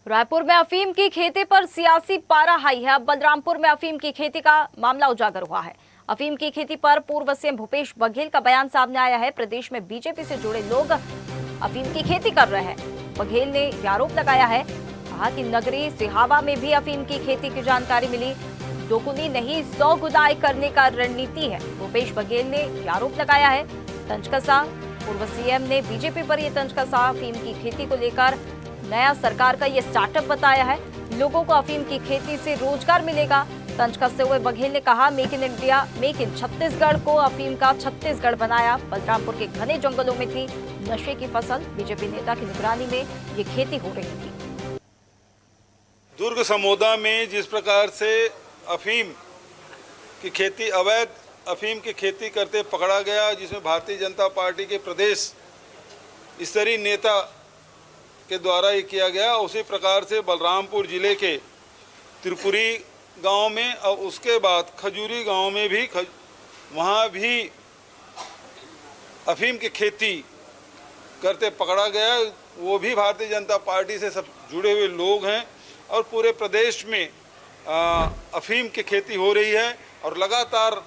रायपुर में अफीम की खेती पर सियासी पारा हाई है। अब बलरामपुर में अफीम की खेती का मामला उजागर हुआ है। अफीम की खेती पर पूर्व सीएम भूपेश बघेल का बयान सामने आया है। प्रदेश में बीजेपी से जुड़े लोग अफीम की खेती कर रहे हैं। बघेल ने यह आरोप लगाया है, कहा कि नगरी सिहावा में भी अफीम की खेती की जानकारी मिली। दोगुनी नहीं 100 गुनाएं करने का रणनीति है, भूपेश बघेल ने यह आरोप लगाया है। तंज कसा, पूर्व सीएम ने बीजेपी पर यह तंज कसा। अफीम की खेती को लेकर नया सरकार का ये स्टार्टअप बताया है, लोगों को अफीम की खेती से रोजगार मिलेगा। तंज कसते हुए बघेल ने कहा, make in India, make in Chhattisgarh को अफीम का छत्तीसगढ़ बनाया। बलरामपुर के घने जंगलों में थी नशे की फसल, बीजेपी नेता की निगरानी में ये खेती हो रही थी। दुर्ग समोदा में जिस प्रकार से अफीम की खेती, अवैध अफीम की खेती करते पकड़ा गया, जिसमें भारतीय जनता पार्टी के प्रदेश स्तरीय नेता के द्वारा ये किया गया, उसी प्रकार से बलरामपुर जिले के त्रिपुरी गांव में और उसके बाद खजूरी गांव में भी वहाँ भी अफीम की खेती करते पकड़ा गया। वो भी भारतीय जनता पार्टी से सब जुड़े हुए लोग हैं और पूरे प्रदेश में अफीम की खेती हो रही है और लगातार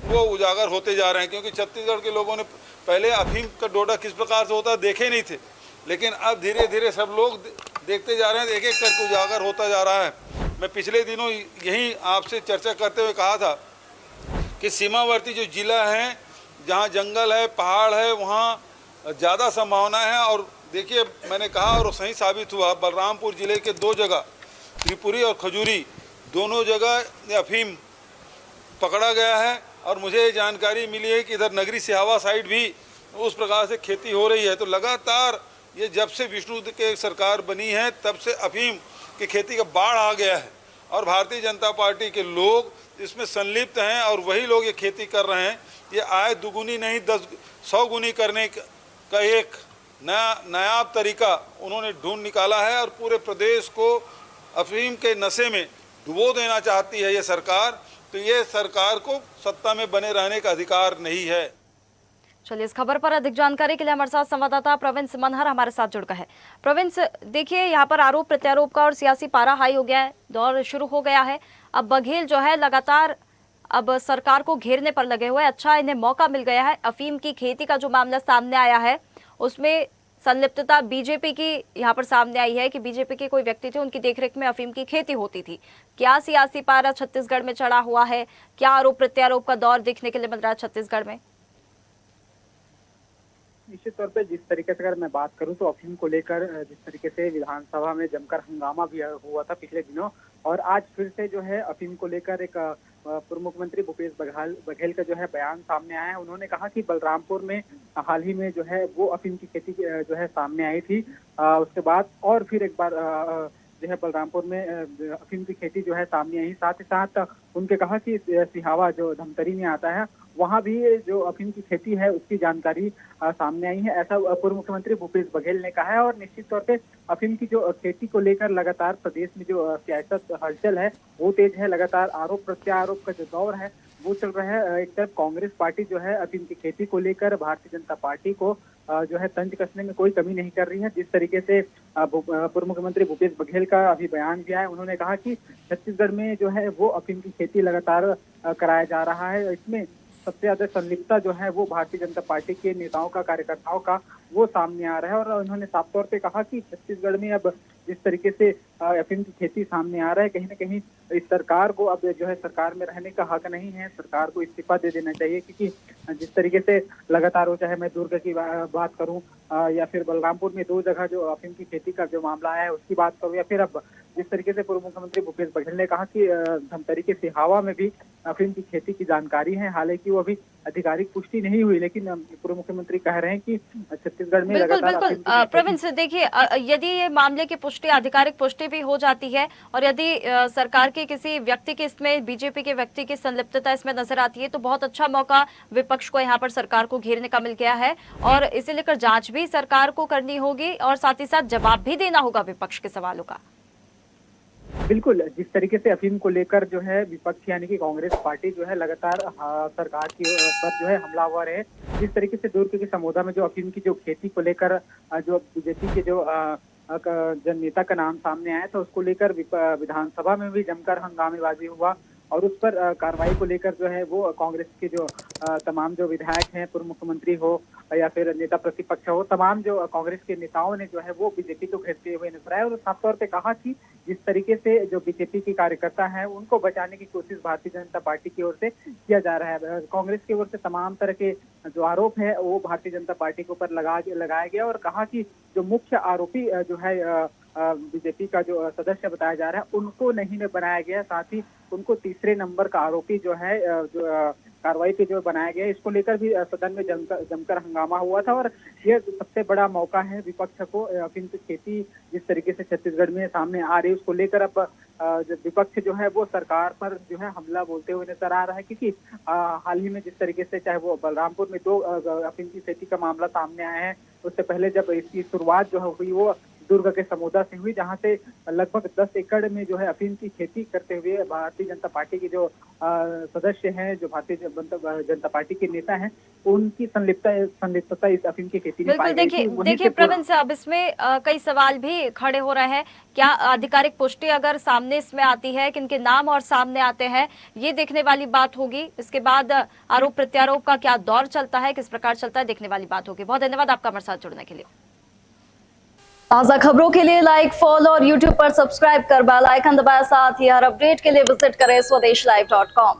वो उजागर होते जा रहे हैं, क्योंकि छत्तीसगढ़ के लोगों ने पहले अफीम का डोडा किस प्रकार से होता देखे नहीं थे, लेकिन अब धीरे धीरे सब लोग देखते जा रहे हैं, एक एक करके उजागर होता जा रहा है। मैं पिछले दिनों यही आपसे चर्चा करते हुए कहा था कि सीमावर्ती जो जिला हैं, जहां जंगल है, पहाड़ है, वहां ज़्यादा संभावना है। और देखिए, मैंने कहा और सही साबित हुआ। बलरामपुर जिले के दो जगह, त्रिपुरी और खजूरी, दोनों जगह अफीम पकड़ा गया है। और मुझे जानकारी मिली है कि इधर नगरी सिहावा साइड भी उस प्रकार से खेती हो रही है। तो लगातार ये जब से विष्णु के सरकार बनी है तब से अफीम की खेती का बाढ़ आ गया है और भारतीय जनता पार्टी के लोग इसमें संलिप्त हैं और वही लोग ये खेती कर रहे हैं। ये आय दुगुनी नहीं 100 गुनी करने का एक नायाब तरीका उन्होंने ढूंढ निकाला है और पूरे प्रदेश को अफीम के नशे में डुबो देना चाहती है ये सरकार। तो ये सरकार को सत्ता में बने रहने का अधिकार नहीं है। चलिए, इस खबर पर अधिक जानकारी के लिए हमारे साथ संवाददाता प्रवीण मनहर हमारे साथ जुड़ गए हैं। प्रवीण, देखिए, यहाँ पर आरोप प्रत्यारोप का और सियासी पारा हाई हो गया है, दौर शुरू हो गया है। अब बघेल जो है लगातार अब सरकार को घेरने पर लगे हुए। अच्छा, इन्हें मौका मिल गया है। अफीम की खेती का जो मामला सामने आया है उसमें संलिप्तता बीजेपी की यहाँ पर सामने आई है कि बीजेपी के कोई व्यक्ति थे, उनकी देखरेख में अफीम की खेती होती थी। क्या सियासी पारा छत्तीसगढ़ में चढ़ा हुआ है? क्या आरोप प्रत्यारोप का दौर देखने के लिए मिल रहा है छत्तीसगढ़ में? निश्चित तौर पे जिस तरीके से अगर मैं बात करूं तो अफीम को लेकर जिस तरीके से विधानसभा में जमकर हंगामा भी हुआ था पिछले दिनों, और आज फिर से जो है अफीम को लेकर एक पूर्व मुख्यमंत्री भूपेश बघेल का जो है बयान सामने आया है। उन्होंने कहा कि बलरामपुर में हाल ही में जो है वो अफीम की खेती जो है सामने आई थी। उसके बाद और फिर एक बार जो है बलरामपुर में अफीम की खेती जो है सामने आई। साथ ही साथ उनके कहा कि सिहावा जो धमतरी में आता है वहां भी जो अफीम की खेती है उसकी जानकारी सामने आई है, ऐसा पूर्व मुख्यमंत्री भूपेश बघेल ने कहा है। और निश्चित तौर पे अफीम की जो खेती को लेकर लगातार प्रदेश में जो सियासत हलचल है वो तेज है। लगातार आरोप प्रत्यारोप का जो दौर है वो चल रहा है। एक तरफ कांग्रेस पार्टी जो है अफीम की खेती को लेकर भारतीय जनता पार्टी को जो है तंज कसने में कोई कमी नहीं कर रही है। जिस तरीके से पूर्व मुख्यमंत्री भूपेश बघेल का अभी बयान दिया है, उन्होंने कहा कि छत्तीसगढ़ में जो है वो अफीम की खेती लगातार कराया जा रहा है। इसमें सबसे ज्यादा संलिप्तता जो है वो भारतीय जनता पार्टी के नेताओं का, कार्यकर्ताओं का वो सामने आ रहा है। और उन्होंने साफ तौर पे कहा कि छत्तीसगढ़ में अब जिस तरीके से अफीम की खेती सामने आ रहा है, कहीं ना कहीं इस सरकार को अब जो है सरकार में रहने का हक नहीं है, सरकार को इस्तीफा दे देना चाहिए। क्योंकि जिस तरीके से लगातार हो, चाहे मैं दुर्ग की बात करूं या फिर बलरामपुर में दो जगह जो अफीम की खेती का जो मामला है उसकी बात करूं, या फिर अब जिस तरीके से पूर्व मुख्यमंत्री भूपेश बघेल ने कहा कि धमतरी के सिहावा में भी अफीम की खेती की जानकारी है। हालांकि वो अभी आधिकारिक पुष्टि नहीं हुई, लेकिन पूर्व मुख्यमंत्री कह रहे हैं कि छत्तीसगढ़ में बिल्कुल प्रवीण से देखिए, यदि ये मामले की पुष्टि, आधिकारिक पुष्टि भी हो जाती है और यदि सरकार के किसी व्यक्ति की, इसमें बीजेपी के व्यक्ति की संलिप्तता इसमें नजर आती है, तो बहुत अच्छा मौका विपक्ष को यहाँ पर सरकार को घेरने का मिल गया है। और इसे लेकर जांच भी सरकार को करनी होगी और साथ ही साथ जवाब भी देना होगा विपक्ष के सवालों का। बिल्कुल, जिस तरीके से अफीम को लेकर जो है विपक्ष यानी कि कांग्रेस पार्टी जो है लगातार सरकार की पर जो है हमलावर है। जिस तरीके से दुर्ग के समोदा में जो अफीम की जो खेती को लेकर जो बीजेपी के जो जन नेता का नाम सामने आया था, उसको लेकर विधानसभा में भी जमकर हंगामेबाजी हुआ और उस पर कार्रवाई को लेकर जो है वो कांग्रेस के जो तमाम जो विधायक हैं, पूर्व मुख्यमंत्री हो या फिर नेता प्रतिपक्ष हो, तमाम जो कांग्रेस के नेताओं ने जो है वो बीजेपी को घेरते हुए नजर आए और साफ तौर पे कहा कि जिस तरीके से जो बीजेपी के कार्यकर्ता हैं उनको बचाने की कोशिश भारतीय जनता पार्टी की ओर से किया जा रहा है। कांग्रेस की ओर से तमाम तरह के जो आरोप है वो भारतीय जनता पार्टी के ऊपर लगाया गया और कहा कि जो मुख्य आरोपी जो है बीजेपी का जो सदस्य बताया जा रहा है उनको नहीं बनाया गया, साथ ही उनको तीसरे नंबर का आरोपी जो है जो कार्रवाई पे जो बनाया गया, इसको लेकर भी सदन में जमकर हंगामा हुआ था। और ये सबसे बड़ा मौका है विपक्ष को, अफीम की खेती जिस तरीके से छत्तीसगढ़ में सामने आ रही है उसको लेकर अब जो विपक्ष जो है वो सरकार पर जो है हमला बोलते हुए नजर आ रहा है, क्योंकि हाल ही में जिस तरीके से चाहे वो बलरामपुर में 2 अफीम की खेती का मामला सामने आया है, उससे पहले जब इसकी शुरुआत जो हुई वो दुर्ग के समोदा से हुई, जहां से लगभग 10 एकड़ में जो है अफीम की खेती करते हुए भारतीय जनता पार्टी के जो सदस्य हैं, जो भारतीय जनता पार्टी के नेता हैं, उनकी संलिप्तता इस अफीम की खेती में पाई गई थी। देखिए प्रवीण साहब, इसमें कई सवाल भी खड़े हो रहे हैं। क्या आधिकारिक पुष्टि अगर सामने इसमें आती है, किनके नाम और सामने आते हैं, ये देखने वाली बात होगी। इसके बाद आरोप प्रत्यारोप का क्या दौर चलता है, किस प्रकार चलता है, देखने वाली बात होगी। बहुत धन्यवाद आपका हमारे साथ जुड़ने के लिए। ताज़ा खबरों के लिए लाइक, फॉलो और यूट्यूब पर सब्सक्राइब कर बेल आइकन दबाएं। साथ ही हर अपडेट के लिए विजिट करें स्वदेशलाइव.com।